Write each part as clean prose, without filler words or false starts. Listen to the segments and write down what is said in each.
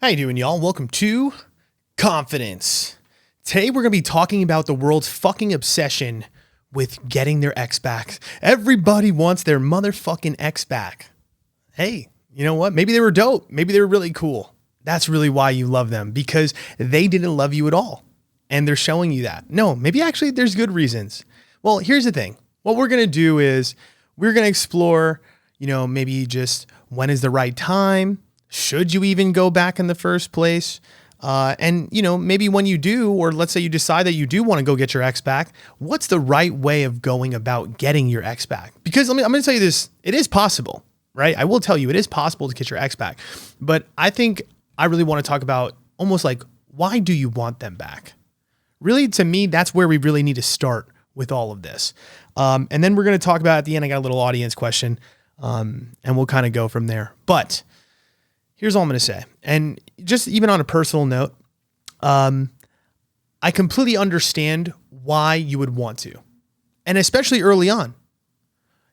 How you doing, y'all? Welcome to Confidence. Today we're going to be talking about the world's fucking obsession with getting their ex back. Everybody wants their motherfucking ex back. Hey, you know what? Maybe they were dope. Maybe they were really cool. That's really why you love them, because they didn't love you at all. And they're showing you that. No, maybe actually there's good reasons. Well, here's the thing. What we're going to do is we're going to explore, maybe just when is the right time? Should you even go back in the first place? And maybe when you do, or let's say you decide that you do want to go get your ex back, what's the right way of going about getting your ex back? Because I'm going to tell you this, it is possible, right? I will tell you it is possible to get your ex back, but I think I really want to talk about almost like, why do you want them back? Really, to me, that's where we really need to start with all of this. And then we're going to talk about at the end, I got a little audience question, and we'll kind of go from there. But here's all I'm going to say. And just even on a personal note, I completely understand why you would want to, and especially early on.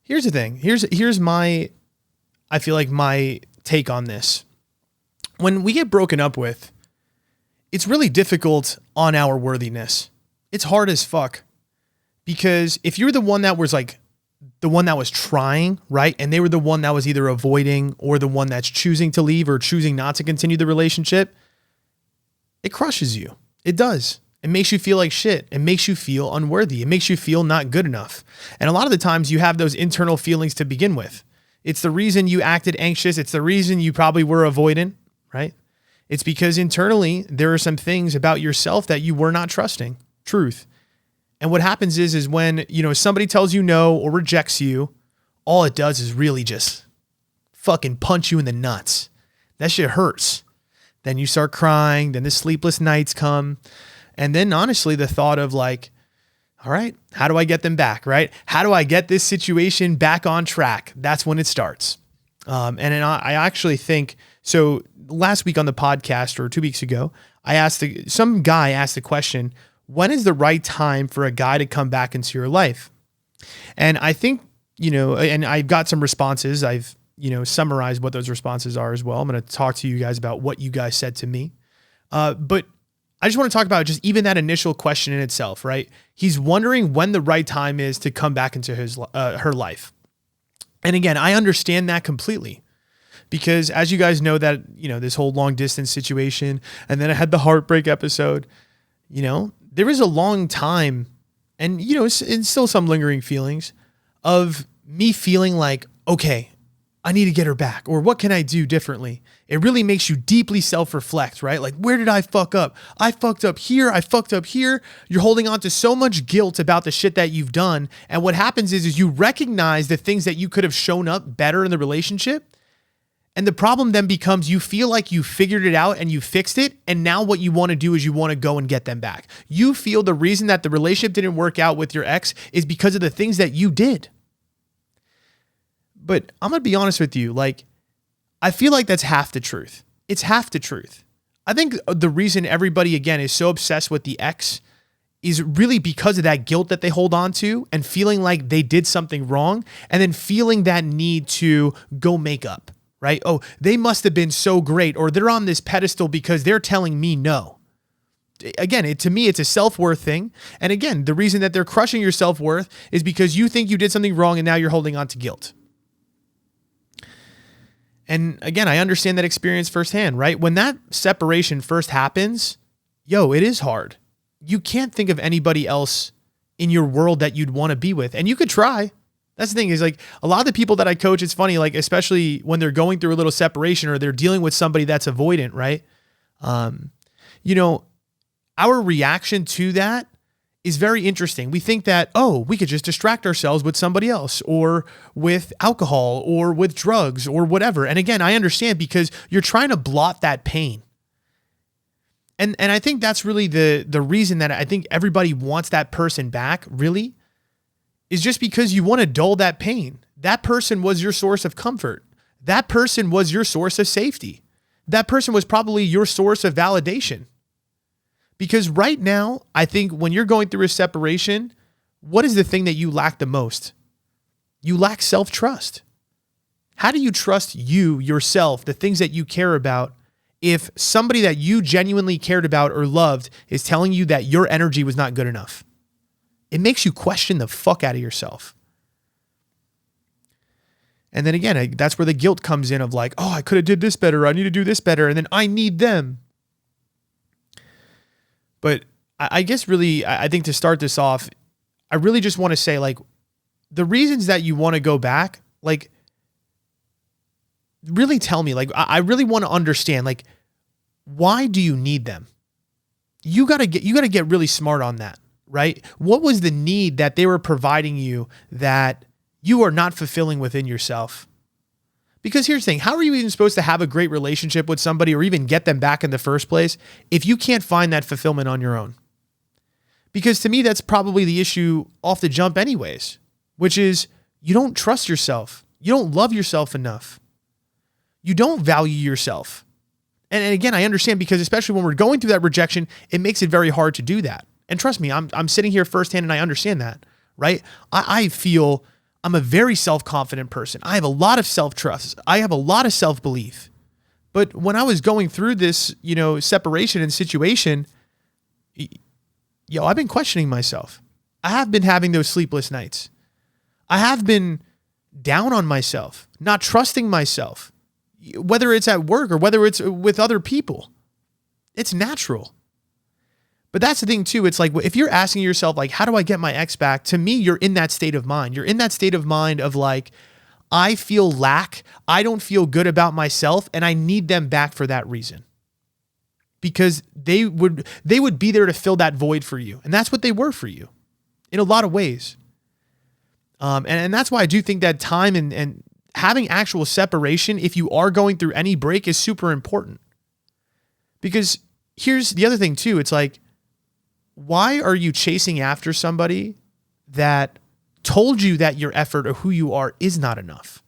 Here's the thing. Here's my take on this. When we get broken up with, it's really difficult on our worthiness. It's hard as fuck, because if you're the one that was the one that was trying, right? And they were the one that was either avoiding or the one that's choosing to leave or choosing not to continue the relationship, it crushes you. It does. It makes you feel like shit. It makes you feel unworthy. It makes you feel not good enough. And a lot of the times you have those internal feelings to begin with. It's the reason you acted anxious. It's the reason you probably were avoidant, right? It's because internally there are some things about yourself that you were not trusting. Truth. And what happens is when, somebody tells you no or rejects you, all it does is really just fucking punch you in the nuts. That shit hurts. Then you start crying. Then the sleepless nights come. And then honestly, the thought of all right, how do I get them back, right? How do I get this situation back on track? That's when it starts. And I actually think, so last week on the podcast or 2 weeks ago, some guy asked the question, when is the right time for a guy to come back into your life? And I think, and I've got some responses. I've, summarized what those responses are as well. I'm going to talk to you guys about what you guys said to me. But I just want to talk about just even that initial question in itself, right? He's wondering when the right time is to come back into her life. And again, I understand that completely, because as you guys know that, this whole long distance situation, and then I had the heartbreak episode, there is a long time and, it's still some lingering feelings of me feeling like, okay, I need to get her back, or what can I do differently? It really makes you deeply self-reflect, right? Like, where did I fuck up? I fucked up here. I fucked up here. You're holding on to so much guilt about the shit that you've done. And what happens is you recognize the things that you could have shown up better in the relationship. And the problem then becomes you feel like you figured it out and you fixed it. And now what you want to do is you want to go and get them back. You feel the reason that the relationship didn't work out with your ex is because of the things that you did. But I'm going to be honest with you. I feel like that's half the truth. It's half the truth. I think the reason everybody, again, is so obsessed with the ex is really because of that guilt that they hold on to and feeling like they did something wrong, and then feeling that need to go make up. Right? Oh, they must have been so great, or they're on this pedestal because they're telling me no. Again, to me, it's a self-worth thing. And again, the reason that they're crushing your self-worth is because you think you did something wrong and now you're holding on to guilt. And again, I understand that experience firsthand, right? When that separation first happens, it is hard. You can't think of anybody else in your world that you'd want to be with. And you could try. That's the thing is a lot of the people that I coach, it's funny, especially when they're going through a little separation or they're dealing with somebody that's avoidant, right? Our reaction to that is very interesting. We think that, we could just distract ourselves with somebody else or with alcohol or with drugs or whatever. And again, I understand, because you're trying to blot that pain. And I think that's really the reason that I think everybody wants that person back, really, is just because you want to dull that pain. That person was your source of comfort. That person was your source of safety. That person was probably your source of validation. Because right now, I think when you're going through a separation, what is the thing that you lack the most? You lack self-trust. How do you trust yourself, the things that you care about, if somebody that you genuinely cared about or loved is telling you that your energy was not good enough. It makes you question the fuck out of yourself. And then again, that's where the guilt comes in of like, oh, I could have did this better. I need to do this better. And then I need them. But I guess really, I think to start this off, I really just want to say like the reasons that you want to go back, like really tell me, like, I really want to understand, like, why do you need them? You got to get really smart on that, right? What was the need that they were providing you that you are not fulfilling within yourself? Because here's the thing, how are you even supposed to have a great relationship with somebody or even get them back in the first place if you can't find that fulfillment on your own? Because to me, that's probably the issue off the jump anyways, which is you don't trust yourself. You don't love yourself enough. You don't value yourself. And again, I understand because especially when we're going through that rejection, it makes it very hard to do that. And trust me, I'm sitting here firsthand and I understand that, right? I feel I'm a very self-confident person. I have a lot of self-trust. I have a lot of self-belief. But when I was going through this, separation and situation, I've been questioning myself. I have been having those sleepless nights. I have been down on myself, not trusting myself, whether it's at work or whether it's with other people. It's natural. But that's the thing too. It's like, if you're asking yourself, like, how do I get my ex back? To me, you're in that state of mind. You're in that state of mind of like, I feel lack. I don't feel good about myself and I need them back for that reason. Because they would be there to fill that void for you. And that's what they were for you in a lot of ways. And that's why I do think that time and having actual separation, if you are going through any break, is super important. Because here's the other thing too. It's like, why are you chasing after somebody that told you that your effort or who you are is not enough?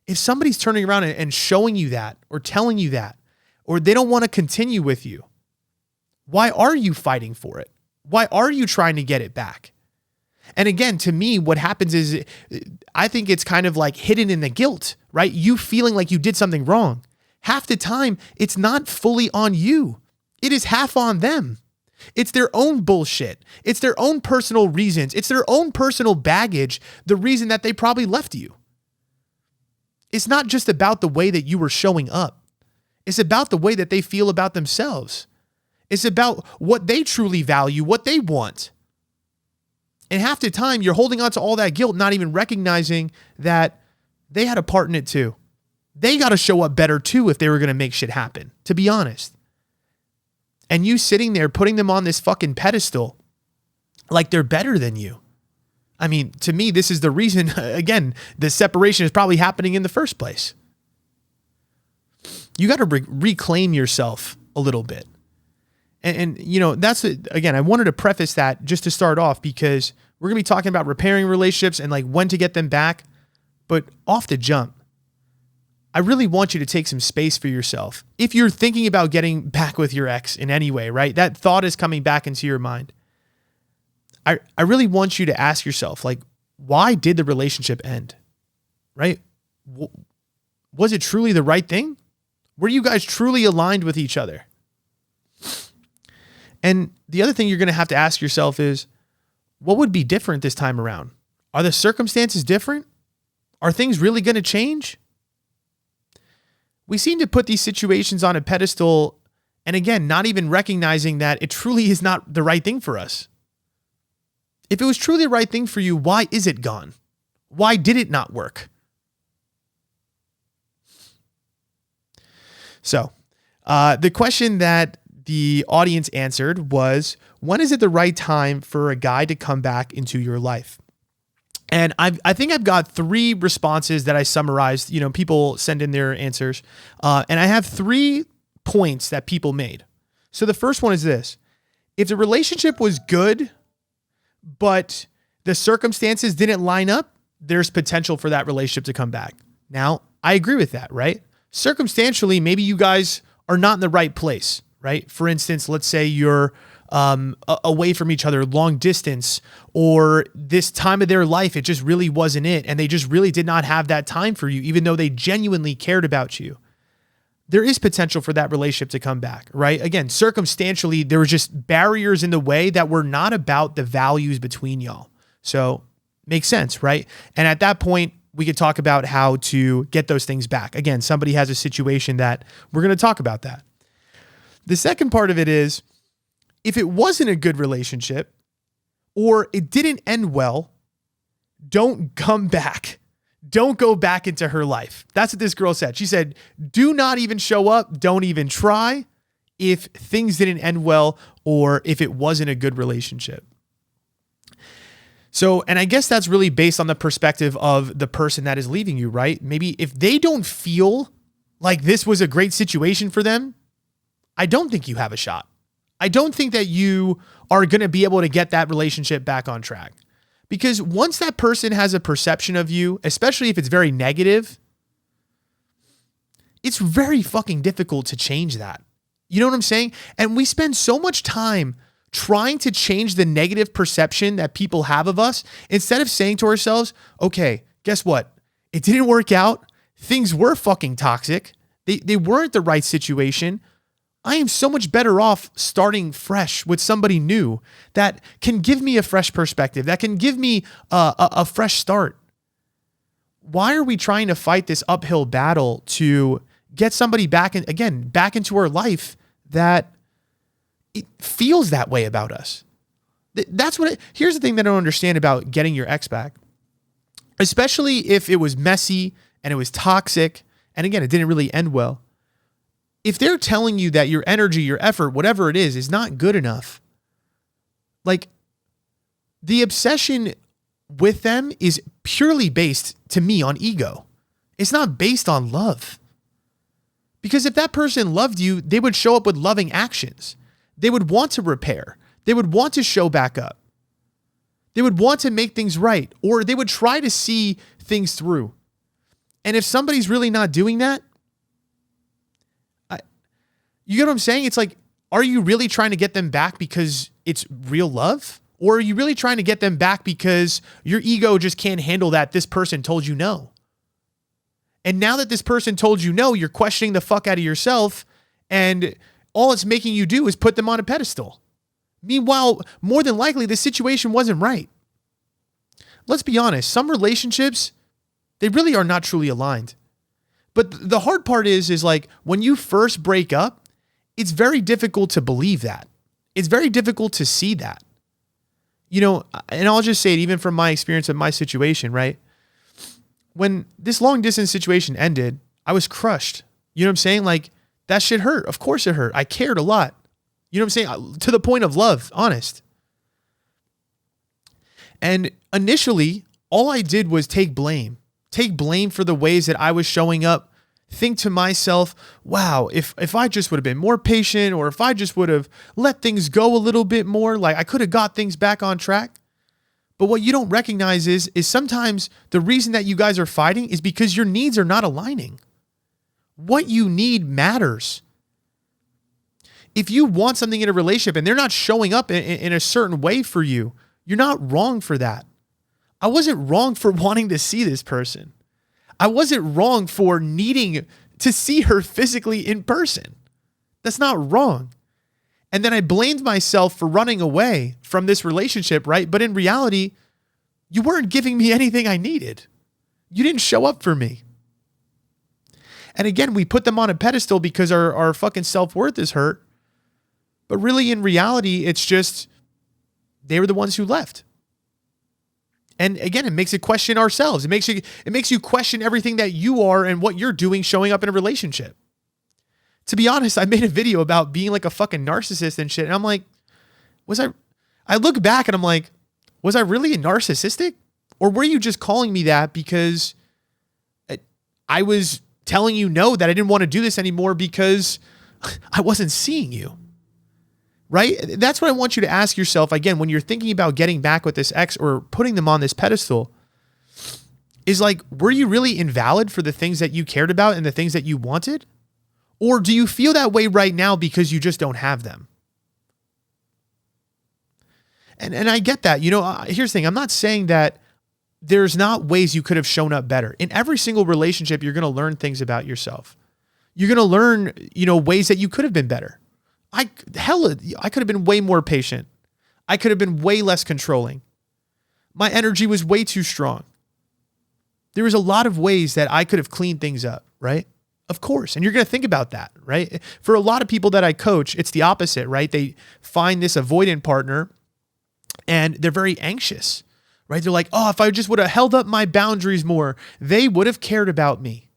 If somebody's turning around and showing you that or telling you that, or they don't want to continue with you, why are you fighting for it? Why are you trying to get it back? And again, to me, what happens is I think it's kind of like hidden in the guilt, right? You feeling like you did something wrong. Half the time, it's not fully on you. It is half on them. It's their own bullshit. It's their own personal reasons. It's their own personal baggage, the reason that they probably left you. It's not just about the way that you were showing up. It's about the way that they feel about themselves. It's about what they truly value, what they want. And half the time, you're holding on to all that guilt, not even recognizing that they had a part in it too. They got to show up better too if they were going to make shit happen, to be honest. And you sitting there putting them on this fucking pedestal like they're better than you. I mean, to me, this is the reason, again, the separation is probably happening in the first place. You got to reclaim yourself a little bit. And that's, again, I wanted to preface that just to start off because we're going to be talking about repairing relationships and like when to get them back. But off the jump, I really want you to take some space for yourself. If you're thinking about getting back with your ex in any way, right? That thought is coming back into your mind. I really want you to ask yourself, like, why did the relationship end? Right? Was it truly the right thing? Were you guys truly aligned with each other? And the other thing you're going to have to ask yourself is, what would be different this time around? Are the circumstances different? Are things really going to change? We seem to put these situations on a pedestal and again, not even recognizing that it truly is not the right thing for us. If it was truly the right thing for you, why is it gone? Why did it not work? So, the question that the audience answered was, when is it the right time for a guy to come back into your life? And I think I've got 3 responses that I summarized. People send in their answers. And I have 3 points that people made. So the first one is this. If the relationship was good, but the circumstances didn't line up, there's potential for that relationship to come back. Now, I agree with that, right? Circumstantially, maybe you guys are not in the right place, right? For instance, let's say you're away from each other, long distance, or this time of their life, it just really wasn't it. And they just really did not have that time for you, even though they genuinely cared about you. there is potential for that relationship to come back, right? Again, circumstantially, there were just barriers in the way that were not about the values between y'all. So makes sense, right? And at that point, we could talk about how to get those things back. Again, somebody has a situation that we're going to talk about that. The second part of it is, if it wasn't a good relationship or it didn't end well, don't come back. Don't go back into her life. That's what this girl said. She said, do not even show up. Don't even try if things didn't end well or if it wasn't a good relationship. So, and I guess that's really based on the perspective of the person that is leaving you, right? Maybe if they don't feel like this was a great situation for them, I don't think you have a shot. I don't think that you are going to be able to get that relationship back on track. Because once that person has a perception of you, especially if it's very negative, it's very fucking difficult to change that. You know what I'm saying? And we spend so much time trying to change the negative perception that people have of us instead of saying to ourselves, okay, guess what? It didn't work out. Things were fucking toxic. They weren't the right situation. I am so much better off starting fresh with somebody new that can give me a fresh perspective, that can give me a fresh start. Why are we trying to fight this uphill battle to get somebody back into our life that it feels that way about us? Here's the thing that I don't understand about getting your ex back, especially if it was messy and it was toxic. And again, it didn't really end well. If they're telling you that your energy, your effort, whatever it is not good enough, like the obsession with them is purely based, to me, on ego. It's not based on love. Because if that person loved you, they would show up with loving actions. They would want to repair. They would want to show back up. They would want to make things right, or they would try to see things through. And if somebody's really not doing that, you get what I'm saying? It's like, are you really trying to get them back because it's real love? Or are you really trying to get them back because your ego just can't handle that this person told you no? And now that this person told you no, you're questioning the fuck out of yourself, and all it's making you do is put them on a pedestal. Meanwhile, more than likely, the situation wasn't right. Let's be honest, some relationships, they really are not truly aligned. But the hard part is like when you first break up, it's very difficult to believe that. It's very difficult to see that. You know, and I'll just say it even from my experience of my situation, right? When this long distance situation ended, I was crushed. You know what I'm saying? Like, that shit hurt. Of course it hurt. I cared a lot. You know what I'm saying? To the point of love, honest. And initially, all I did was take blame for the ways that I was showing up. Think to myself, wow, if I just would have been more patient, or if I just would have let things go a little bit more, like I could have got things back on track. But what you don't recognize is sometimes the reason that you guys are fighting is because your needs are not aligning. What you need matters. If you want something in a relationship and they're not showing up in a certain way for you, you're not wrong for that. I wasn't wrong for wanting to see this person. I wasn't wrong for needing to see her physically in person. That's not wrong. And then I blamed myself for running away from this relationship, right? But in reality, you weren't giving me anything I needed. You didn't show up for me. And again, we put them on a pedestal because our fucking self-worth is hurt. But really, in reality, it's just they were the ones who left. And again, it makes it question ourselves. It makes you question everything that you are and what you're doing showing up in a relationship. To be honest, I made a video about being like a fucking narcissist and shit. And I'm like, I look back and I'm like, was I really narcissistic? Or were you just calling me that because I was telling you no, that I didn't want to do this anymore because I wasn't seeing you? Right? That's what I want you to ask yourself again when you're thinking about getting back with this ex or putting them on this pedestal. Is like, were you really invalid for the things that you cared about and the things that you wanted? Or do you feel that way right now because you just don't have them? And I get that. You know, here's the thing. I'm not saying that there's not ways you could have shown up better. In every single relationship, you're going to learn things about yourself. You're going to learn, ways that you could have been better. I could have been way more patient. I could have been way less controlling. My energy was way too strong. There was a lot of ways that I could have cleaned things up, right? Of course. And you're going to think about that, right? For a lot of people that I coach, it's the opposite, right? They find this avoidant partner and they're very anxious, right? They're like, oh, if I just would have held up my boundaries more, they would have cared about me.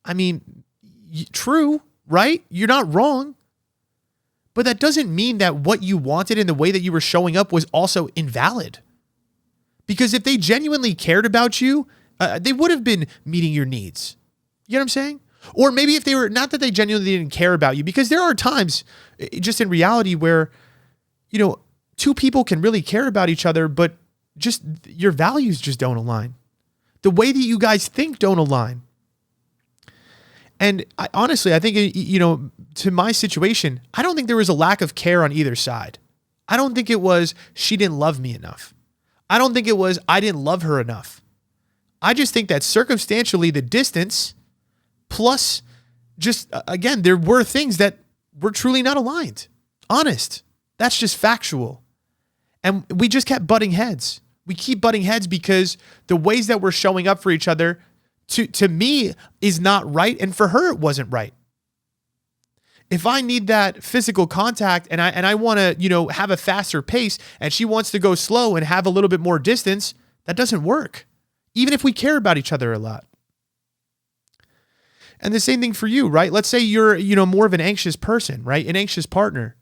I mean, true, right? You're not wrong. But that doesn't mean that what you wanted and the way that you were showing up was also invalid. Because if they genuinely cared about you, they would have been meeting your needs. You know what I'm saying? Or maybe if they were, not that they genuinely didn't care about you, because there are times just in reality where, two people can really care about each other, but just your values just don't align. The way that you guys think don't align. And honestly, I think, to my situation, I don't think there was a lack of care on either side. I don't think it was she didn't love me enough. I don't think it was I didn't love her enough. I just think that circumstantially the distance plus just, again, there were things that were truly not aligned. Honest. That's just factual. And we just kept butting heads. We keep butting heads because the ways that we're showing up for each other to me is not right. And for her, it wasn't right. If I need that physical contact and I want to, have a faster pace and she wants to go slow and have a little bit more distance, that doesn't work. Even if we care about each other a lot. And the same thing for you, right? Let's say you're, more of an anxious person, right? An anxious partner.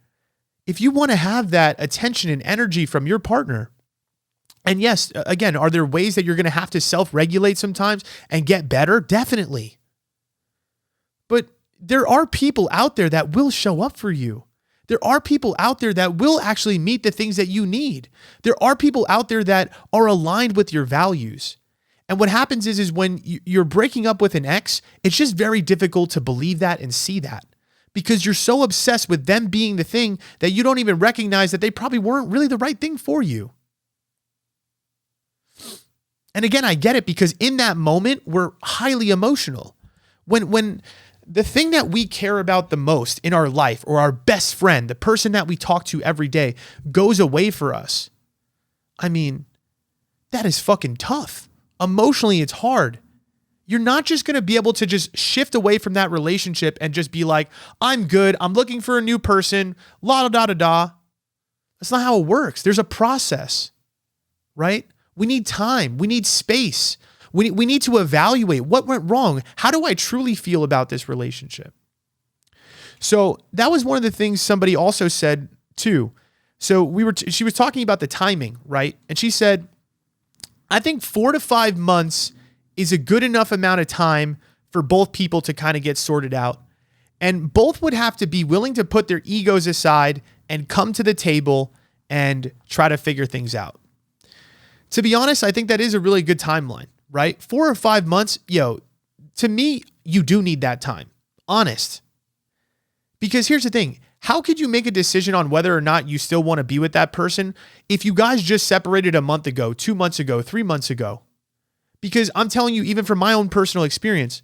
If you want to have that attention and energy from your partner, and yes, again, are there ways that you're going to have to self-regulate sometimes and get better? Definitely. But there are people out there that will show up for you. There are people out there that will actually meet the things that you need. There are people out there that are aligned with your values. And what happens is when you're breaking up with an ex, it's just very difficult to believe that and see that because you're so obsessed with them being the thing that you don't even recognize that they probably weren't really the right thing for you. And again, I get it because in that moment, we're highly emotional. When the thing that we care about the most in our life or our best friend, the person that we talk to every day goes away for us. I mean, that is fucking tough. Emotionally, it's hard. You're not just going to be able to just shift away from that relationship and just be like, I'm good. I'm looking for a new person. La da da da da. That's not how it works. There's a process, right? We need time. We need space. We need to evaluate what went wrong. How do I truly feel about this relationship? So that was one of the things somebody also said too. So she was talking about the timing, right? And she said, I think 4 to 5 months is a good enough amount of time for both people to kind of get sorted out. And both would have to be willing to put their egos aside and come to the table and try to figure things out. To be honest, I think that is a really good timeline, right? 4 or 5 months, to me, you do need that time. Honest. Because here's the thing. How could you make a decision on whether or not you still want to be with that person if you guys just separated a month ago, 2 months ago, 3 months ago? Because I'm telling you, even from my own personal experience,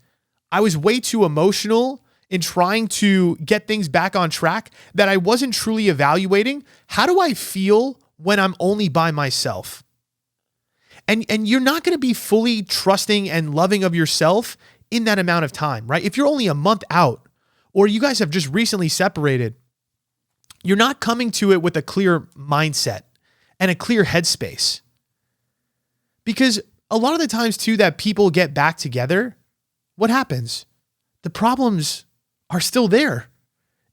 I was way too emotional in trying to get things back on track that I wasn't truly evaluating. How do I feel when I'm only by myself? And you're not going to be fully trusting and loving of yourself in that amount of time, right? If you're only a month out or you guys have just recently separated, you're not coming to it with a clear mindset and a clear headspace. Because a lot of the times too that people get back together, what happens? The problems are still there.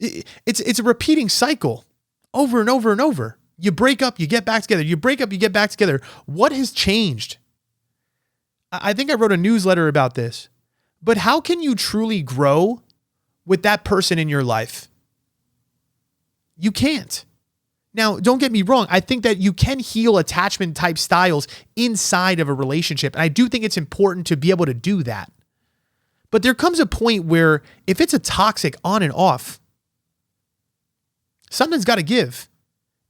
It's a repeating cycle over and over and over. You break up, you get back together. You break up, you get back together. What has changed? I think I wrote a newsletter about this. But how can you truly grow with that person in your life? You can't. Now, don't get me wrong. I think that you can heal attachment type styles inside of a relationship. And I do think it's important to be able to do that. But there comes a point where if it's a toxic on and off, something's got to give.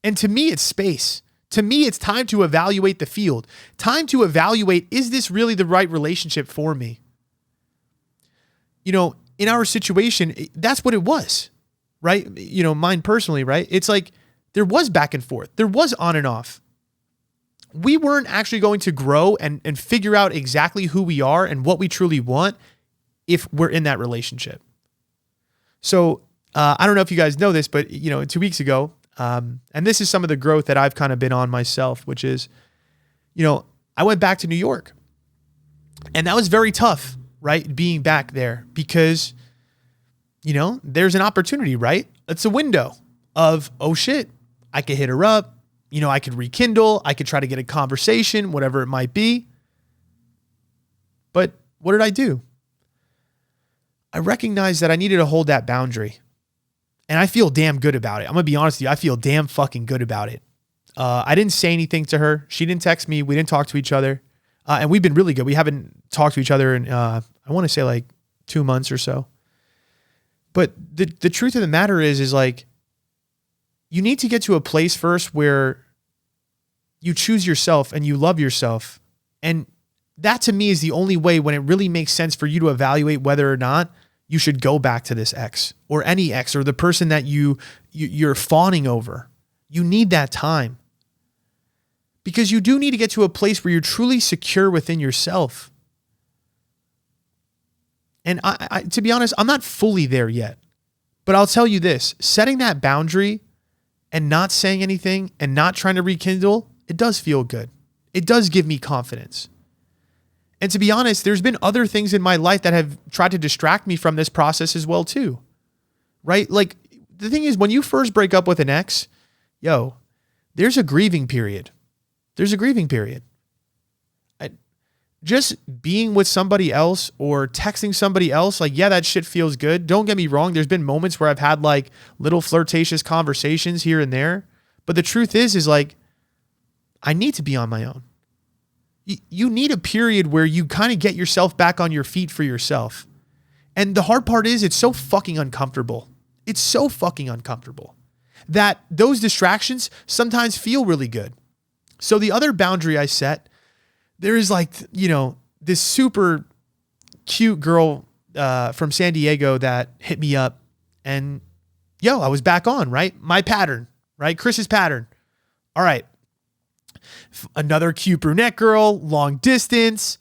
And to me, it's space. To me, it's time to evaluate the field. Time to evaluate, is this really the right relationship for me? in our situation, that's what it was, right? Mine personally, right? It's like there was back and forth. There was on and off. We weren't actually going to grow and figure out exactly who we are and what we truly want if we're in that relationship. So I don't know if you guys know this, but 2 weeks ago, and this is some of the growth that I've kind of been on myself, which is, I went back to New York, and that was very tough, right? Being back there because, there's an opportunity, right? It's a window of, oh shit, I could hit her up. I could rekindle. I could try to get a conversation, whatever it might be. But what did I do? I recognized that I needed to hold that boundary. And I feel damn good about it. I'm going to be honest with you. I feel damn fucking good about it. I didn't say anything to her. She didn't text me. We didn't talk to each other. And we've been really good. We haven't talked to each other in, I want to say like 2 months or so. But the truth of the matter is like, you need to get to a place first where you choose yourself and you love yourself. And that to me is the only way when it really makes sense for you to evaluate whether or not you should go back to this ex or any ex or the person that you're fawning over. You need that time because you do need to get to a place where you're truly secure within yourself. And I to be honest, I'm not fully there yet, but I'll tell you this, setting that boundary and not saying anything and not trying to rekindle, it does feel good. It does give me confidence. And to be honest, there's been other things in my life that have tried to distract me from this process as well too, right? Like the thing is, when you first break up with an ex, there's a grieving period. There's a grieving period. Just being with somebody else or texting somebody else, like, yeah, that shit feels good. Don't get me wrong. There's been moments where I've had like little flirtatious conversations here and there. But the truth is like, I need to be on my own. You need a period where you kind of get yourself back on your feet for yourself. And the hard part is it's so fucking uncomfortable. It's so fucking uncomfortable that those distractions sometimes feel really good. So the other boundary I set, there is like, this super cute girl from San Diego that hit me up and I was back on, right? My pattern, right? Chris's pattern. All right. Another cute brunette girl, long distance.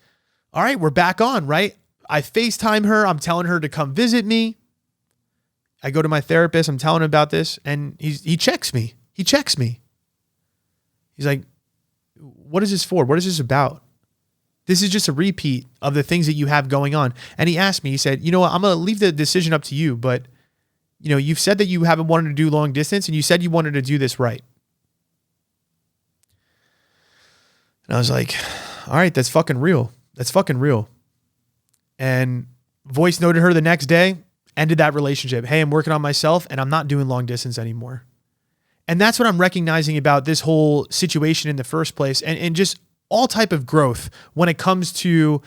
All right. We're back on, right? I FaceTime her. I'm telling her to come visit me. I go to my therapist. I'm telling him about this and he checks me. He's like, what is this for? What is this about? This is just a repeat of the things that you have going on. And he asked me, he said, what, I'm going to leave the decision up to you, but you've said that you haven't wanted to do long distance and you said you wanted to do this right. And I was like, all right, that's fucking real. That's fucking real. And voice noted her the next day, ended that relationship. Hey, I'm working on myself and I'm not doing long distance anymore. And that's what I'm recognizing about this whole situation in the first place and just all type of growth when it comes to,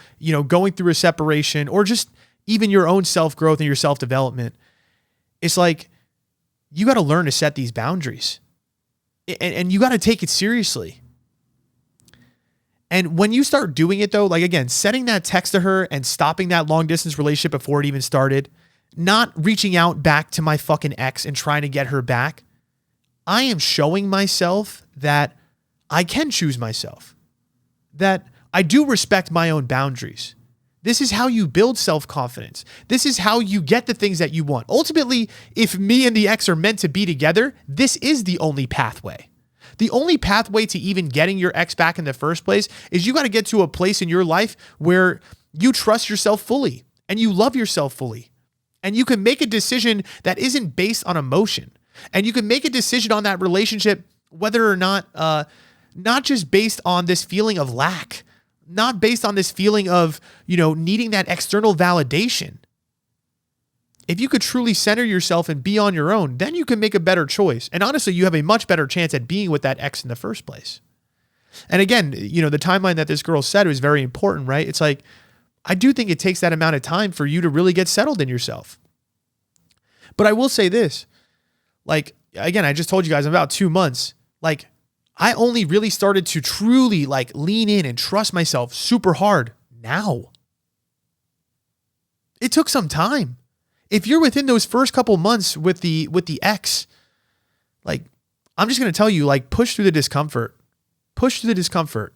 going through a separation or just even your own self-growth and your self-development. It's like, you got to learn to set these boundaries and you got to take it seriously. And when you start doing it though, like again, setting that text to her and stopping that long distance relationship before it even started, not reaching out back to my fucking ex and trying to get her back, I am showing myself that I can choose myself, that I do respect my own boundaries. This is how you build self-confidence. This is how you get the things that you want. Ultimately, if me and the ex are meant to be together, this is the only pathway. The only pathway to even getting your ex back in the first place is you got to get to a place in your life where you trust yourself fully and you love yourself fully. And you can make a decision that isn't based on emotion. And you can make a decision on that relationship, whether or not, not just based on this feeling of lack, not based on this feeling of, needing that external validation. If you could truly center yourself and be on your own, then you can make a better choice. And honestly, you have a much better chance at being with that ex in the first place. And again, the timeline that this girl said was very important, right? It's like, I do think it takes that amount of time for you to really get settled in yourself. But I will say this, like, again, I just told you guys I'm about 2 months. Like, I only really started to truly like lean in and trust myself super hard now. It took some time. If you're within those first couple months with the ex, like, I'm just going to tell you, like, push through the discomfort. Push through the discomfort.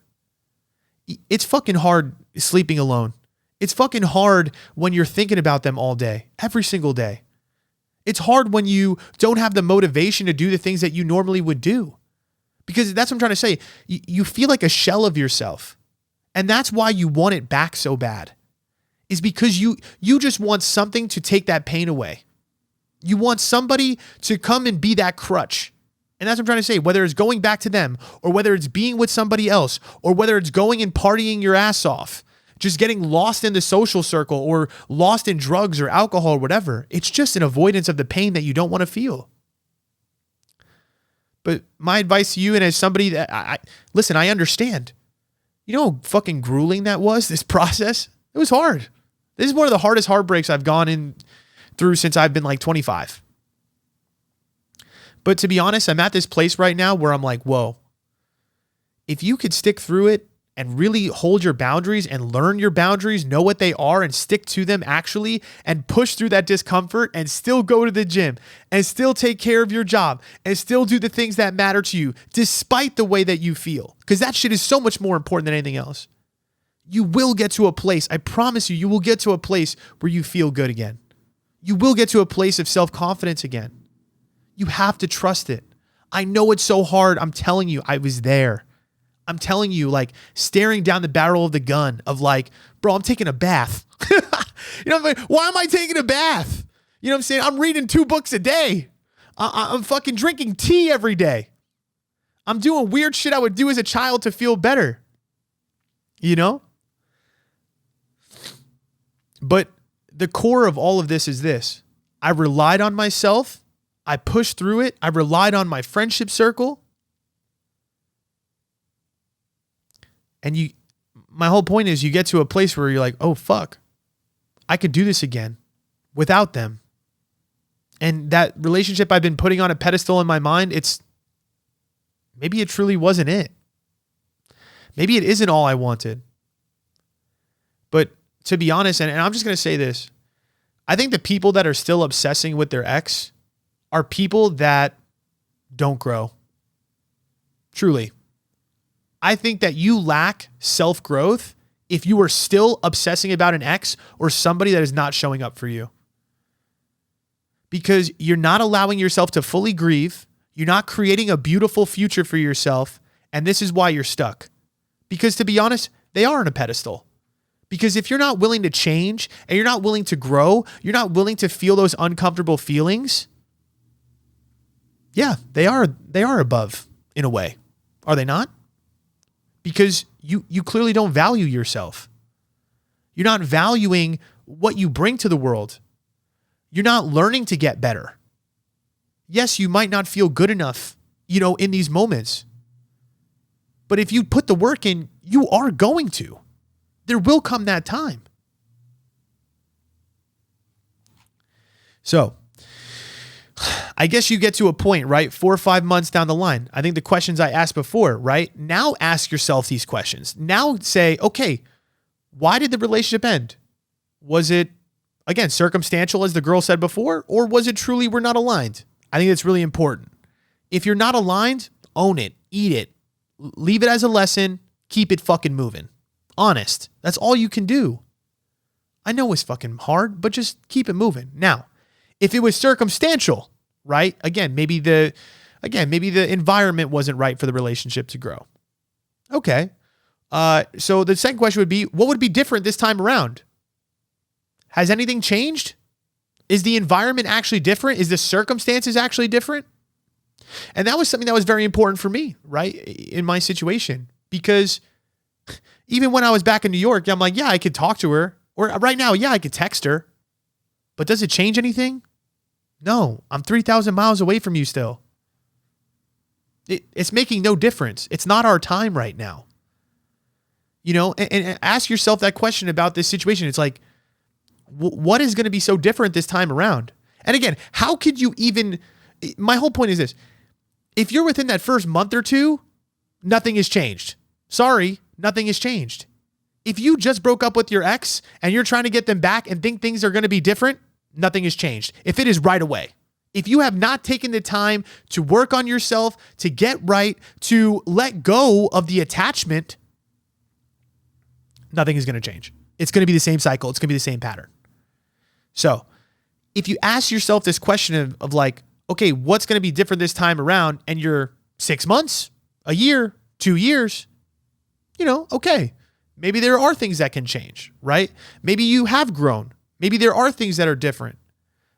It's fucking hard sleeping alone. It's fucking hard when you're thinking about them all day, every single day. It's hard when you don't have the motivation to do the things that you normally would do. Because that's what I'm trying to say. You feel like a shell of yourself. And that's why you want it back so bad. Is because you just want something to take that pain away. You want somebody to come and be that crutch. And that's what I'm trying to say. Whether it's going back to them, or whether it's being with somebody else, or whether it's going and partying your ass off, just getting lost in the social circle, or lost in drugs or alcohol or whatever. It's just an avoidance of the pain that you don't want to feel. But my advice to you, and as somebody that listen, I understand. You know how fucking grueling that was, this process? It was hard. This is one of the hardest heartbreaks I've gone in through since I've been like 25. But to be honest, I'm at this place right now where I'm like, whoa, if you could stick through it and really hold your boundaries and learn your boundaries, know what they are and stick to them actually, and push through that discomfort and still go to the gym and still take care of your job and still do the things that matter to you, despite the way that you feel. Because that shit is so much more important than anything else. You will get to a place, I promise you, you will get to a place where you feel good again. You will get to a place of self-confidence again. You have to trust it. I know it's so hard. I'm telling you, I was there. I'm telling you, like, staring down the barrel of the gun of like, bro, I'm taking a bath. You know what I mean? Why am I taking a bath? You know what I'm saying? I'm reading 2 books a day. I'm fucking drinking tea every day. I'm doing weird shit I would do as a child to feel better. You know? But the core of all of this is this. I relied on myself. I pushed through it. I relied on my friendship circle. And my whole point is you get to a place where you're like, oh, fuck, I could do this again without them. And that relationship I've been putting on a pedestal in my mind, maybe it truly wasn't it. Maybe it isn't all I wanted. But to be honest, and I'm just going to say this, I think the people that are still obsessing with their ex are people that don't grow. Truly. I think that you lack self-growth if you are still obsessing about an ex or somebody that is not showing up for you. Because you're not allowing yourself to fully grieve. You're not creating a beautiful future for yourself. And this is why you're stuck. Because to be honest, they are on a pedestal. Because if you're not willing to change and you're not willing to grow, you're not willing to feel those uncomfortable feelings. Yeah, they are above in a way. Are they not? Because you clearly don't value yourself. You're not valuing what you bring to the world. You're not learning to get better. Yes, you might not feel good enough, in these moments. But if you put the work in, you are going to. There will come that time. So, I guess you get to a point, right? 4 or 5 months down the line. I think the questions I asked before, right? Now ask yourself these questions. Now say, okay, why did the relationship end? Was it, again, circumstantial as the girl said before, or was it truly we're not aligned? I think that's really important. If you're not aligned, own it, eat it, leave it as a lesson, keep it fucking moving. Honest. That's all you can do. I know it's fucking hard, but just keep it moving. Now, if it was circumstantial, right? Again, maybe the environment wasn't right for the relationship to grow. Okay. So the second question would be, what would be different this time around? Has anything changed? Is the environment actually different? Is the circumstances actually different? And that was something that was very important for me, right? In my situation, because even when I was back in New York, I'm like, yeah, I could talk to her. Or right now, yeah, I could text her. But does it change anything? No, I'm 3,000 miles away from you still. It's making no difference. It's not our time right now. And ask yourself that question about this situation. It's like, what is going to be so different this time around? And again, how could you even, my whole point is this. If you're within that first month or two, nothing has changed. Sorry, nothing has changed. If you just broke up with your ex and you're trying to get them back and think things are going to be different, nothing has changed. If it is right away, if you have not taken the time to work on yourself, to get right, to let go of the attachment, nothing is going to change. It's going to be the same cycle. It's going to be the same pattern. So if you ask yourself this question of like, okay, what's going to be different this time around? And you're 6 months, a year, 2 years, okay, maybe there are things that can change, right? Maybe you have grown. Maybe there are things that are different.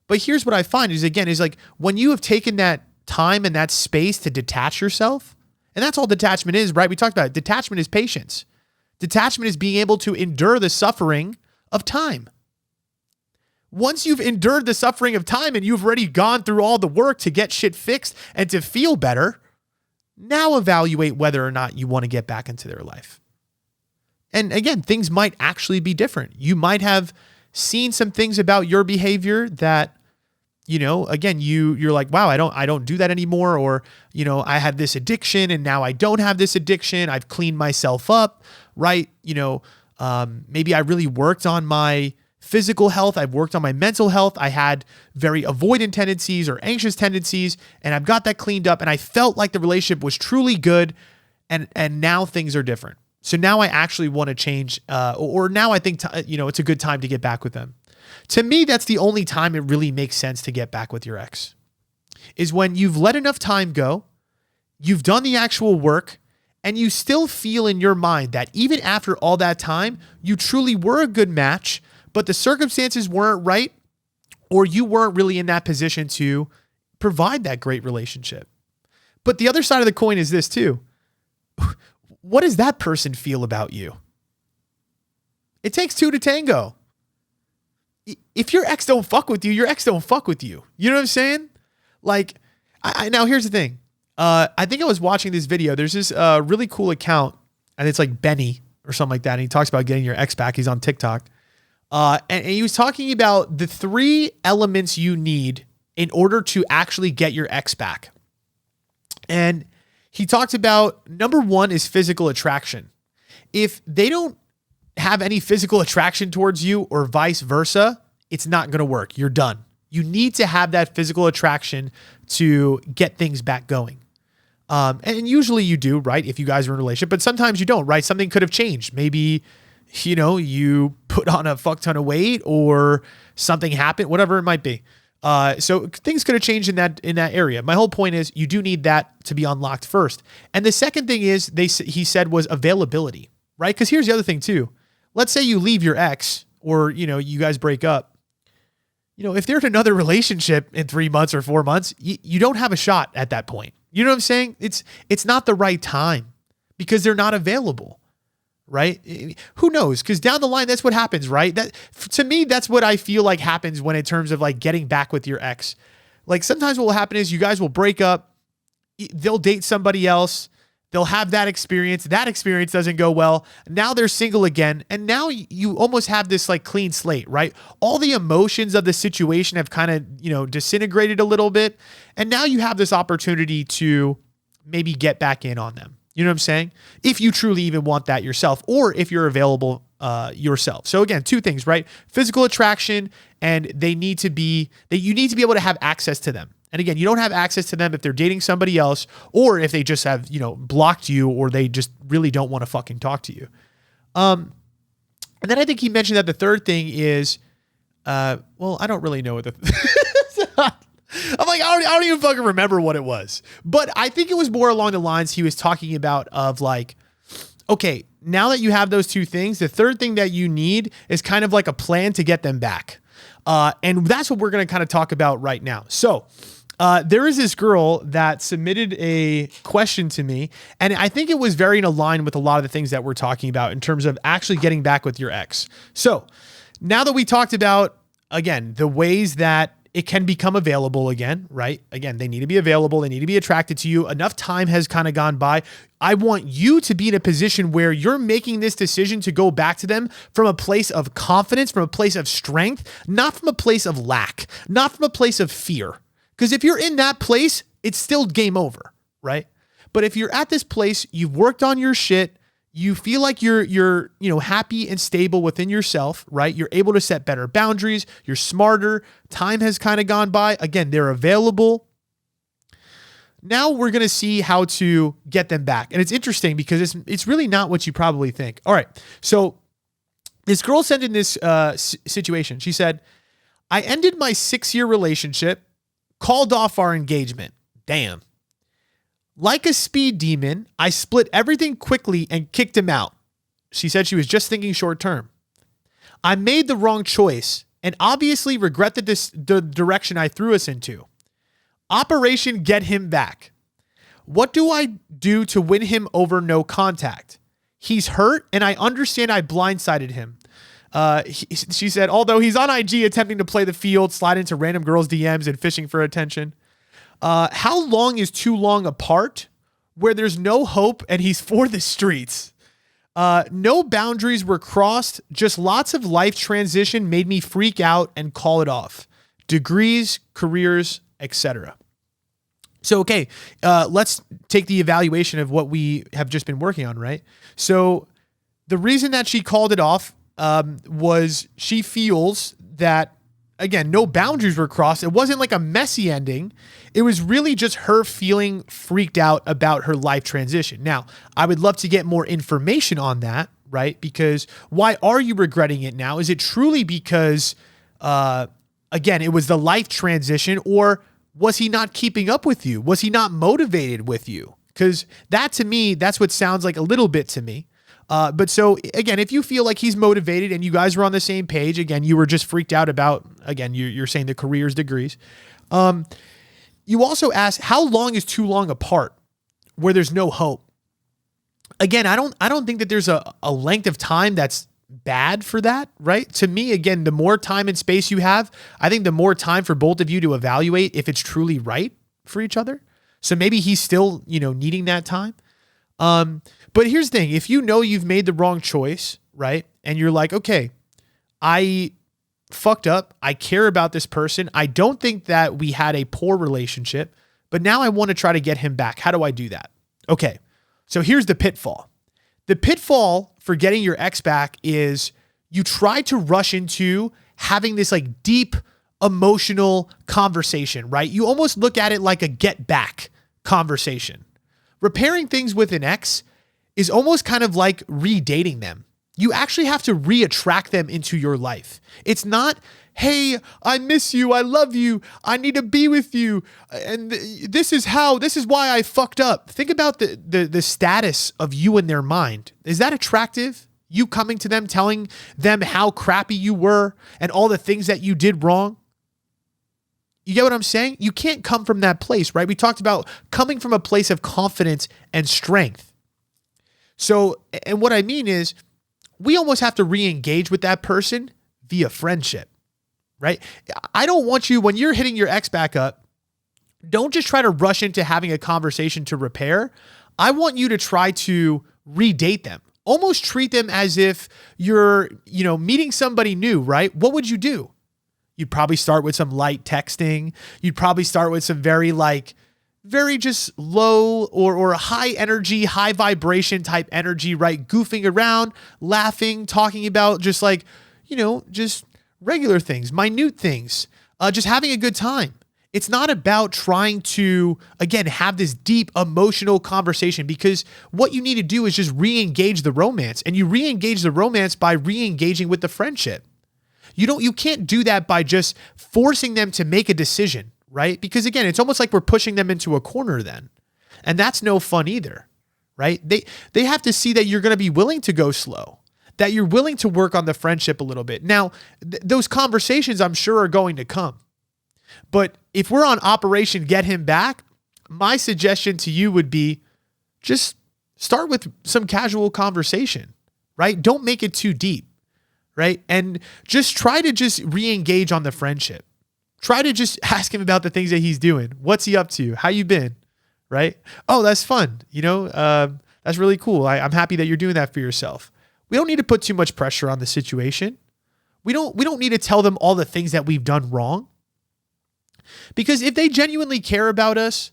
But here's what I find is like when you have taken that time and that space to detach yourself, and that's all detachment is, right? We talked about it. Detachment is patience. Detachment is being able to endure the suffering of time. Once you've endured the suffering of time and you've already gone through all the work to get shit fixed and to feel better, now evaluate whether or not you want to get back into their life. And again, things might actually be different. You might have seen some things about your behavior that, again, you're like, wow, I don't do that anymore. Or, I had this addiction and now I don't have this addiction. I've cleaned myself up, right? Maybe I really worked on my physical health. I've worked on my mental health. I had very avoidant tendencies or anxious tendencies, and I've got that cleaned up. And I felt like the relationship was truly good. And now things are different. So now I actually want to change, or now I think, it's a good time to get back with them. To me, that's the only time it really makes sense to get back with your ex, is when you've let enough time go, you've done the actual work, and you still feel in your mind that even after all that time, you truly were a good match, but the circumstances weren't right, or you weren't really in that position to provide that great relationship. But the other side of the coin is this too. What does that person feel about you? It takes two to tango. If your ex don't fuck with you, your ex don't fuck with you. You know what I'm saying? Like, now here's the thing. I think I was watching this video. There's this really cool account, and it's like Benny or something like that. And he talks about getting your ex back. He's on TikTok. And he was talking about the 3 elements you need in order to actually get your ex back. And he talked about number 1 is physical attraction. If they don't have any physical attraction towards you or vice versa, it's not going to work. You're done. You need to have that physical attraction to get things back going. And usually you do, right? If you guys are in a relationship, but sometimes you don't, right? Something could have changed. Maybe, you put on a fuck ton of weight or something happened, whatever it might be. So things could have changed in that area. My whole point is you do need that to be unlocked first. And the second thing is he said was availability, right? Because here's the other thing too. Let's say you leave your ex or, you guys break up. If they're in another relationship in 3 months or 4 months, you don't have a shot at that point. You know what I'm saying? It's not the right time because they're not available. Right? Who knows? Because down the line, that's what happens, right? That to me, that's what I feel like happens when in terms of like getting back with your ex. Like sometimes what will happen is you guys will break up. They'll date somebody else. They'll have that experience. That experience doesn't go well. Now they're single again. And now you almost have this like clean slate, right? All the emotions of the situation have kind of, disintegrated a little bit. And now you have this opportunity to maybe get back in on them. You know what I'm saying? If you truly even want that yourself, or if you're available yourself. So again, 2 things, right? Physical attraction, and you need to be able to have access to them. And again, you don't have access to them if they're dating somebody else, or if they just have, blocked you, or they just really don't want to fucking talk to you. And then I think he mentioned that the third thing is, I don't really know what I'm like, I don't even fucking remember what it was. But I think it was more along the lines he was talking about of like, okay, now that you have those 2 things, the third thing that you need is kind of like a plan to get them back. And that's what we're going to kind of talk about right now. So there is this girl that submitted a question to me, and I think it was very in line with a lot of the things that we're talking about in terms of actually getting back with your ex. So now that we talked about, again, the ways that it can become available again, right? Again, they need to be available. They need to be attracted to you. Enough time has kind of gone by. I want you to be in a position where you're making this decision to go back to them from a place of confidence, from a place of strength, not from a place of lack, not from a place of fear. Because if you're in that place, it's still game over, right? But if you're at this place, you've worked on your shit, You feel like you're happy and stable within yourself, right? You're able to set better boundaries. You're smarter. Time has kind of gone by. Again, they're available. Now we're going to see how to get them back. And it's interesting because it's really not what you probably think. All right. So this girl sent in this situation. She said, I ended my 6-year relationship, called off our engagement. Damn. Like a speed demon, I split everything quickly and kicked him out. She said she was just thinking short term. I made the wrong choice and obviously regret the direction I threw us into. Operation Get Him Back. What do I do to win him over no contact? He's hurt and I understand I blindsided him. She said, although he's on IG attempting to play the field, slide into random girls' DMs and fishing for attention. How long is too long apart where there's no hope and he's for the streets? No boundaries were crossed. Just lots of life transition made me freak out and call it off. Degrees, careers, etc. So, okay, let's take the evaluation of what we have just been working on, right? So the reason that she called it off was she feels that, again, no boundaries were crossed. It wasn't like a messy ending. It was really just her feeling freaked out about her life transition. Now, I would love to get more information on that, right? Because why are you regretting it now? Is it truly because, again, it was the life transition, or was he not keeping up with you? Was he not motivated with you? Because that, to me, that's what sounds like a little bit to me. But so again, if you feel like he's motivated and you guys were on the same page, again, you were just freaked out about, again, you're saying the careers, degrees. You also asked, how long is too long apart where there's no hope? Again, I don't think that there's a length of time that's bad for that, right? To me, again, the more time and space you have, I think the more time for both of you to evaluate if it's truly right for each other. So maybe he's still, needing that time. But here's the thing. If you know you've made the wrong choice, right? And you're like, okay, I fucked up. I care about this person. I don't think that we had a poor relationship, but now I want to try to get him back. How do I do that? Okay. So here's the pitfall. The pitfall for getting your ex back is you try to rush into having this like deep emotional conversation, right? You almost look at it like a get back conversation. Repairing things with an ex is almost kind of like redating them. You actually have to reattract them into your life. It's not, hey, I miss you. I love you. I need to be with you. And this is why I fucked up. Think about the status of you in their mind. Is that attractive? You coming to them, telling them how crappy you were and all the things that you did wrong? You get what I'm saying? You can't come from that place, right? We talked about coming from a place of confidence and strength. So, and what I mean is, we almost have to re-engage with that person via friendship, right? I don't want you, when you're hitting your ex back up, don't just try to rush into having a conversation to repair. I want you to try to redate them. Almost treat them as if you're, meeting somebody new, right? What would you do? You'd probably start with some light texting. You'd probably start with some very just low or high energy, high vibration type energy, right? Goofing around, laughing, talking about just just regular things, minute things, just having a good time. It's not about trying to, again, have this deep emotional conversation, because what you need to do is just re-engage the romance, and you re-engage the romance by re-engaging with the friendship. You can't do that by just forcing them to make a decision, right? Because again, it's almost like we're pushing them into a corner then. And that's no fun either, right? They have to see that you're going to be willing to go slow, that you're willing to work on the friendship a little bit. Now, those conversations I'm sure are going to come. But if we're on Operation Get Him Back, my suggestion to you would be just start with some casual conversation, right? Don't make it too deep, right? And just try to just re-engage on the friendship. Try to just ask him about the things that he's doing. What's he up to? How you been? Right? Oh, that's fun. That's really cool. I'm happy that you're doing that for yourself. We don't need to put too much pressure on the situation. We don't need to tell them all the things that we've done wrong. Because if they genuinely care about us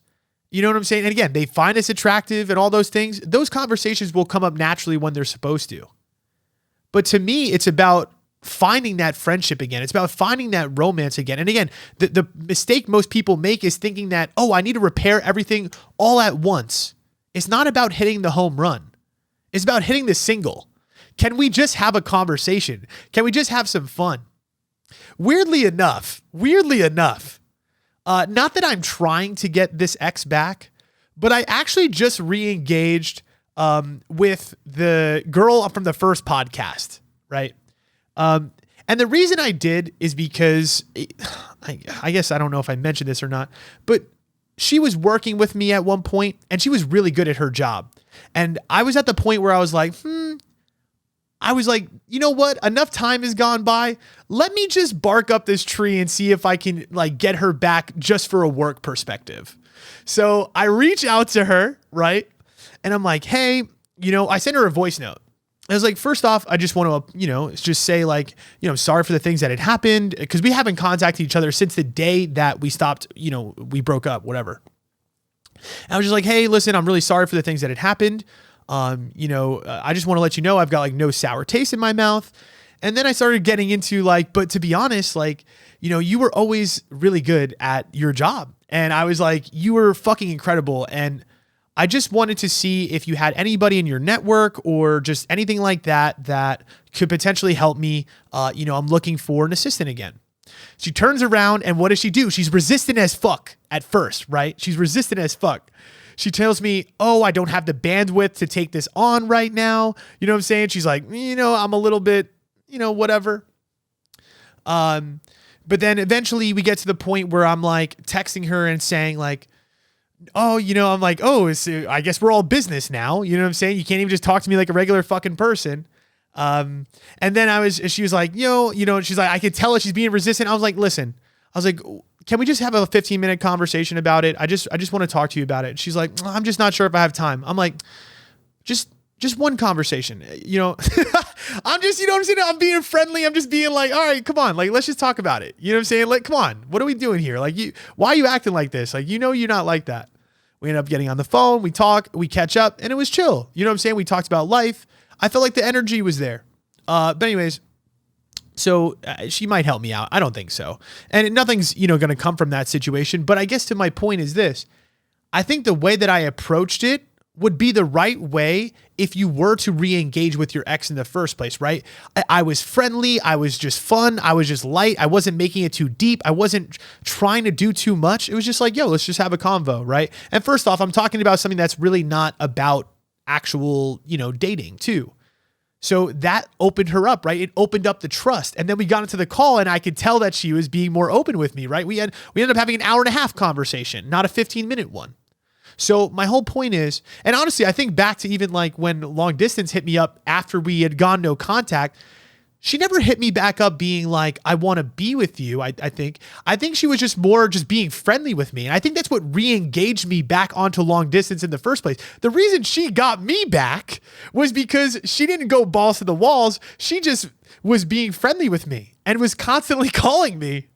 You know what I'm saying? And again, they find us attractive and all those things. Those conversations will come up naturally when they're supposed to. But to me, it's about finding that friendship again. It's about finding that romance again. And again, the mistake most people make is thinking that, oh, I need to repair everything all at once. It's not about hitting the home run. It's about hitting the single. Can we just have a conversation? Can we just have some fun? Weirdly enough, not that I'm trying to get this ex back, but I actually just re-engaged with the girl from the first podcast, right? And the reason I did is because I guess I don't know if I mentioned this or not, but she was working with me at one point and she was really good at her job. And I was at the point where I was like, you know what? Enough time has gone by. Let me just bark up this tree and see if I can like get her back just for a work perspective. So I reach out to her, right? And I'm like, hey, I sent her a voice note. I was like, first off, I just want to, just say like, sorry for the things that had happened because we haven't contacted each other since the day that we stopped, we broke up, whatever. And I was just like, hey, listen, I'm really sorry for the things that had happened. I just want to let you know I've got like no sour taste in my mouth. And then I started getting into like, but to be honest, like, you were always really good at your job. And I was like, you were fucking incredible. And I just wanted to see if you had anybody in your network or just anything like that could potentially help me. I'm looking for an assistant again. She turns around and what does she do? She's resistant as fuck at first, right? She's resistant as fuck. She tells me, oh, I don't have the bandwidth to take this on right now. You know what I'm saying? She's like, I'm a little bit, whatever. But then eventually we get to the point where I'm like texting her and saying like, oh, I'm like, oh, I guess we're all business now. You know what I'm saying? You can't even just talk to me like a regular fucking person. And then she was like, she's like, I could tell that she's being resistant. I was like, listen, can we just have a 15-minute conversation about it? I just want to talk to you about it. She's like, I'm just not sure if I have time. I'm like, just one conversation, I'm just, I'm saying? I'm being friendly. I'm just being like, all right, come on. Like, let's just talk about it. You know what I'm saying? Like, come on, what are we doing here? Like why are you acting like this? Like, you're not like that. We end up getting on the phone. We talk, we catch up and it was chill. You know what I'm saying? We talked about life. I felt like the energy was there. But anyways, so she might help me out. I don't think so. And nothing's, going to come from that situation. But I guess to my point is this. I think the way that I approached it would be the right way if you were to re-engage with your ex in the first place, right? I was friendly. I was just fun. I was just light. I wasn't making it too deep. I wasn't trying to do too much. It was just like, yo, let's just have a convo, right? And first off, I'm talking about something that's really not about actual, dating too. So that opened her up, right? It opened up the trust. And then we got into the call and I could tell that she was being more open with me, right? We ended up having an 1.5-hour conversation, not a 15-minute one. So my whole point is, and honestly, I think back to even like when long distance hit me up after we had gone no contact, she never hit me back up being like, I want to be with you. I think she was just more just being friendly with me. And I think that's what re-engaged me back onto long distance in the first place. The reason she got me back was because she didn't go balls to the walls. She just was being friendly with me and was constantly calling me.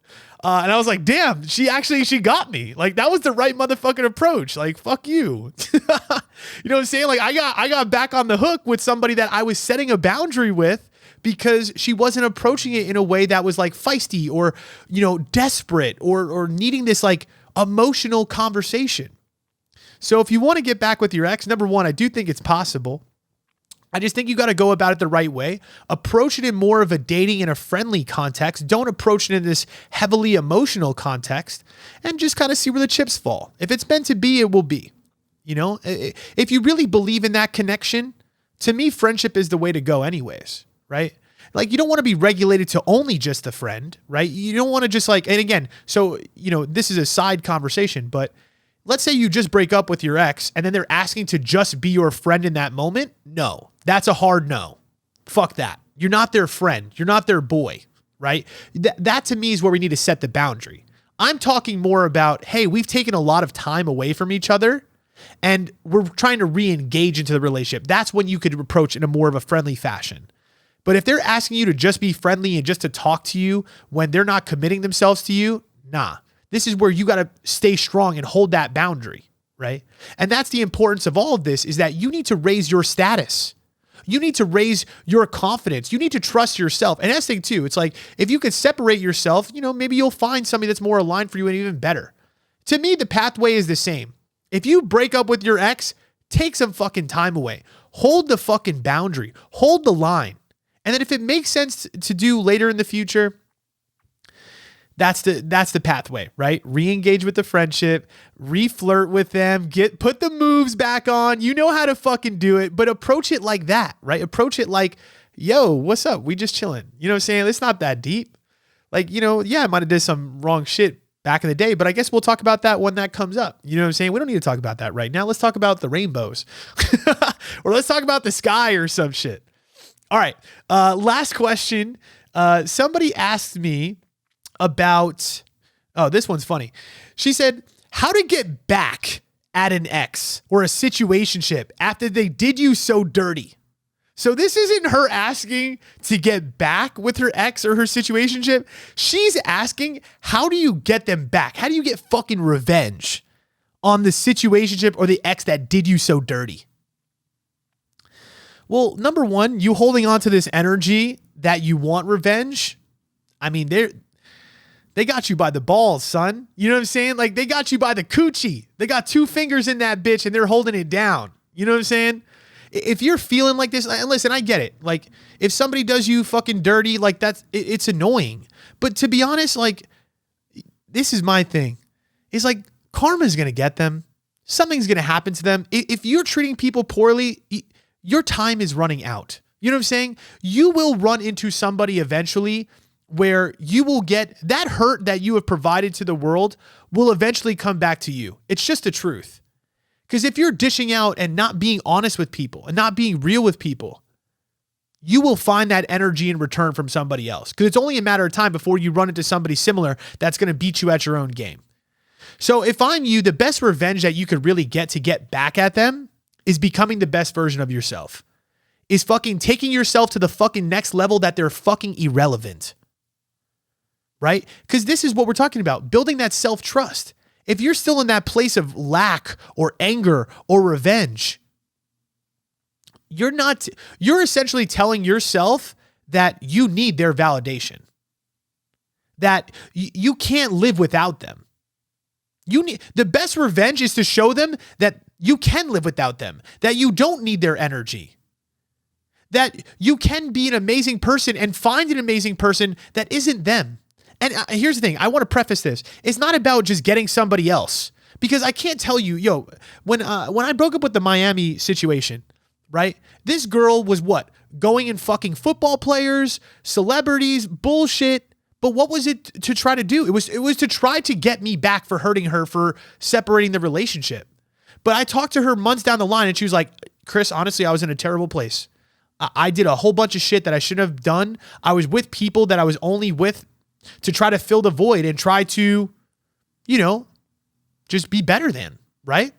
And I was like, damn, she got me. Like, that was the right motherfucking approach. Like, fuck you. You know what I'm saying? Like, I got back on the hook with somebody that I was setting a boundary with because she wasn't approaching it in a way that was like feisty or, desperate or needing this like emotional conversation. So if you want to get back with your ex, number one, I do think it's possible. I just think you got to go about it the right way. Approach it in more of a dating and a friendly context. Don't approach it in this heavily emotional context and just kind of see where the chips fall. If it's meant to be, it will be. If you really believe in that connection, to me, friendship is the way to go anyways, right? Like, you don't want to be regulated to only just a friend, right? You don't want to just like, and again, so, this is a side conversation, but let's say you just break up with your ex and then they're asking to just be your friend in that moment. No, that's a hard no. Fuck that. You're not their friend. You're not their boy, right? That to me is where we need to set the boundary. I'm talking more about, hey, we've taken a lot of time away from each other and we're trying to re-engage into the relationship. That's when you could approach in a more of a friendly fashion. But if they're asking you to just be friendly and just to talk to you when they're not committing themselves to you, nah. This is where you got to stay strong and hold that boundary. right? And that's the importance of all of this, is that you need to raise your status. You need to raise your confidence. You need to trust yourself. And that's the thing too. It's like, if you could separate yourself, maybe you'll find somebody that's more aligned for you and even better. To me, the pathway is the same. If you break up with your ex, take some fucking time away. Hold the fucking boundary. Hold the line. And then if it makes sense to do later in the future, that's the pathway, right? Re-engage with the friendship, re-flirt with them, put the moves back on. You know how to fucking do it, but approach it like that, right? Approach it like, yo, what's up? We just chilling. You know what I'm saying? It's not that deep. Like, I might have did some wrong shit back in the day, but I guess we'll talk about that when that comes up. You know what I'm saying? We don't need to talk about that right now. Let's talk about the rainbows or let's talk about the sky or some shit. All right. Last question. Somebody asked me about, this one's funny. She said, how to get back at an ex or a situationship after they did you so dirty. So this isn't her asking to get back with her ex or her situationship. She's asking, how do you get them back? How do you get fucking revenge on the situationship or the ex that did you so dirty? Well, number one, you holding on to this energy that you want revenge. I mean, they got you by the balls, son. You know what I'm saying? Like, they got you by the coochie. They got 2 fingers in that bitch and they're holding it down. You know what I'm saying? If you're feeling like this, and listen, I get it. Like, if somebody does you fucking dirty, like it's annoying. But to be honest, like, this is my thing. It's like, karma's going to get them. Something's going to happen to them. If you're treating people poorly, your time is running out. You know what I'm saying? You will run into somebody eventually where you will get that hurt that you have provided to the world will eventually come back to you. It's just the truth. Because if you're dishing out and not being honest with people and not being real with people, you will find that energy in return from somebody else. Because it's only a matter of time before you run into somebody similar that's going to beat you at your own game. So if I'm you, the best revenge that you could really get to get back at them is becoming the best version of yourself. Is fucking taking yourself to the fucking next level that they're fucking irrelevant. Right? Because this is what we're talking about. Building that self-trust. If you're still in that place of lack or anger or revenge, you're essentially telling yourself that you need their validation. That you can't live without them. The best revenge is to show them that you can live without them, that you don't need their energy, that you can be an amazing person and find an amazing person that isn't them. And here's the thing. I want to preface this. It's not about just getting somebody else, because I can't tell you, when I broke up with the Miami situation, right? This girl was going in fucking football players, celebrities, bullshit. But what was it to try to do? It was to try to get me back for hurting her, for separating the relationship. But I talked to her months down the line and she was like, Chris, honestly, I was in a terrible place. I did a whole bunch of shit that I shouldn't have done. I was with people that I was only with to try to fill the void and try to, just be better than, right?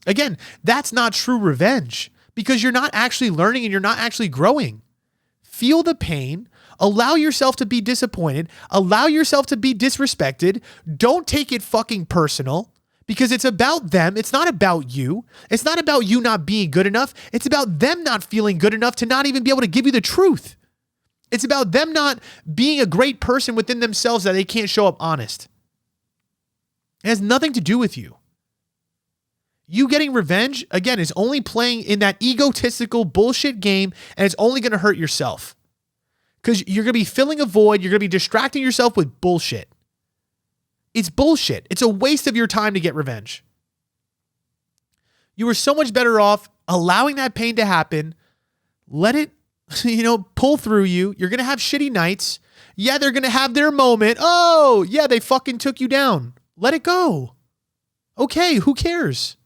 Again, that's not true revenge, because you're not actually learning and you're not actually growing. Feel the pain. Allow yourself to be disappointed. Allow yourself to be disrespected. Don't take it fucking personal, because it's about them. It's not about you. It's not about you not being good enough. It's about them not feeling good enough to not even be able to give you the truth. It's about them not being a great person within themselves that they can't show up honest. It has nothing to do with you. You getting revenge, again, is only playing in that egotistical bullshit game, and it's only going to hurt yourself. Because you're going to be filling a void. You're going to be distracting yourself with bullshit. It's bullshit. It's a waste of your time to get revenge. You were so much better off allowing that pain to happen. Let it, pull through you. You're going to have shitty nights. Yeah, they're going to have their moment. Oh, yeah, they fucking took you down. Let it go. Okay, who cares?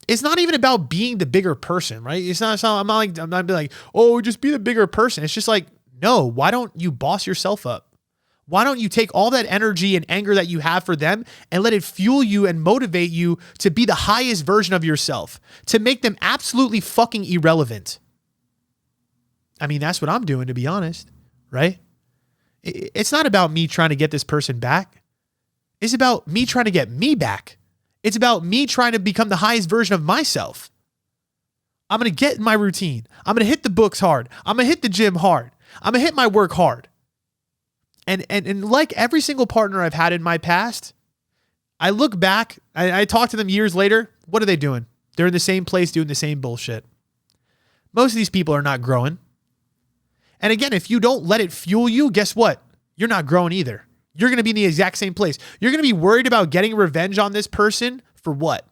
It's not even about being the bigger person, right? I'm not like, oh, just be the bigger person. It's just like, no, why don't you boss yourself up? Why don't you take all that energy and anger that you have for them and let it fuel you and motivate you to be the highest version of yourself, to make them absolutely fucking irrelevant? I mean, that's what I'm doing, to be honest, right? It's not about me trying to get this person back. It's about me trying to get me back. It's about me trying to become the highest version of myself. I'm going to get in my routine. I'm going to hit the books hard. I'm going to hit the gym hard. I'm going to hit my work hard. And like every single partner I've had in my past, I look back, I talk to them years later. What are they doing? They're in the same place doing the same bullshit. Most of these people are not growing. And again, if you don't let it fuel you, guess what? You're not growing either. You're going to be in the exact same place. You're going to be worried about getting revenge on this person for what?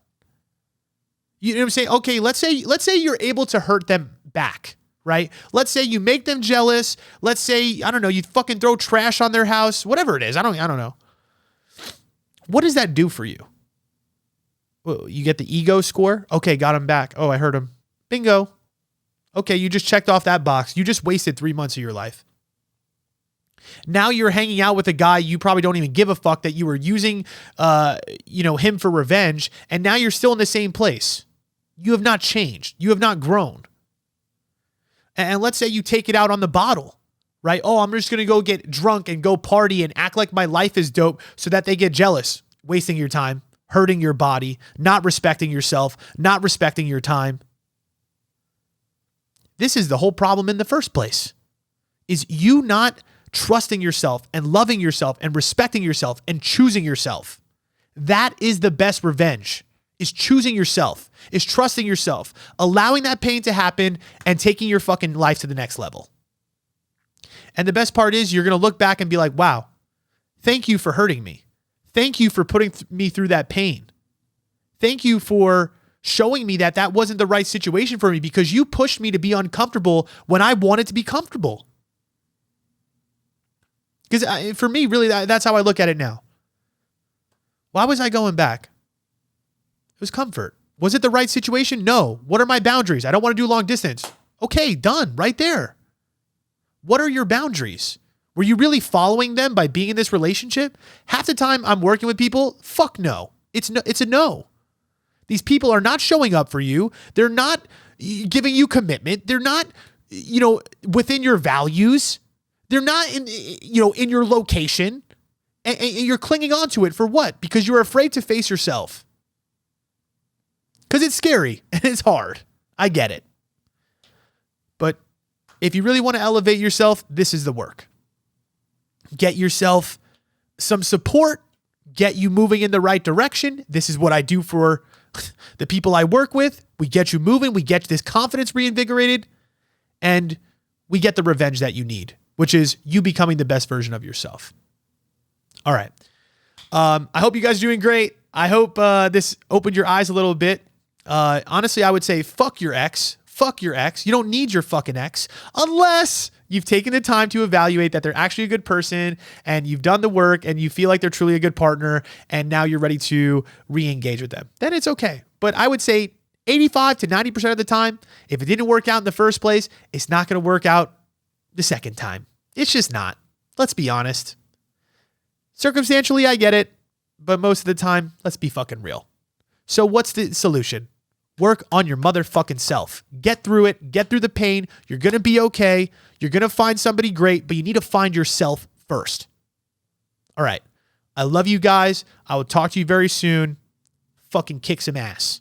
You know what I'm saying? Okay, let's say you're able to hurt them back, right? Let's say you make them jealous. Let's say, I don't know, you fucking throw trash on their house, whatever it is. I don't know. What does that do for you? Well, you get the ego score. Okay, got him back. Oh, I hurt him. Bingo. Okay, you just checked off that box. You just wasted 3 months of your life. Now you're hanging out with a guy you probably don't even give a fuck that you were using, him for revenge, and now you're still in the same place. You have not changed. You have not grown. And let's say you take it out on the bottle, right? Oh, I'm just going to go get drunk and go party and act like my life is dope so that they get jealous, wasting your time, hurting your body, not respecting yourself, not respecting your time. This is the whole problem in the first place, is you not trusting yourself and loving yourself and respecting yourself and choosing yourself. That is the best revenge, is choosing yourself, is trusting yourself, allowing that pain to happen and taking your fucking life to the next level. And the best part is you're going to look back and be like, wow, thank you for hurting me. Thank you for putting me through that pain. Thank you for showing me that that wasn't the right situation for me, because you pushed me to be uncomfortable when I wanted to be comfortable. Because for me, really, that's how I look at it now. Why was I going back? It was comfort. Was it the right situation? No. What are my boundaries? I don't want to do long distance. Okay, done. Right there. What are your boundaries? Were you really following them by being in this relationship? Half the time I'm working with people, fuck no. It's a no. These people are not showing up for you. They're not giving you commitment. They're not, within your values. They're not in your location, and you're clinging on to it for what? Because you're afraid to face yourself. Because it's scary and it's hard. I get it. But if you really want to elevate yourself, this is the work. Get yourself some support, get you moving in the right direction. This is what I do for the people I work with. We get you moving, we get this confidence reinvigorated, and we get the revenge that you need, which is you becoming the best version of yourself. All right. I hope you guys are doing great. I hope this opened your eyes a little bit. Honestly, I would say fuck your ex. Fuck your ex. You don't need your fucking ex unless you've taken the time to evaluate that they're actually a good person and you've done the work and you feel like they're truly a good partner and now you're ready to re-engage with them. Then it's okay. But I would say 85 to 90% of the time, if it didn't work out in the first place, it's not going to work out the second time. It's just not. Let's be honest. Circumstantially, I get it, but most of the time, let's be fucking real. So what's the solution? Work on your motherfucking self. Get through it. Get through the pain. You're going to be okay. You're going to find somebody great, but you need to find yourself first. All right. I love you guys. I will talk to you very soon. Fucking kick some ass.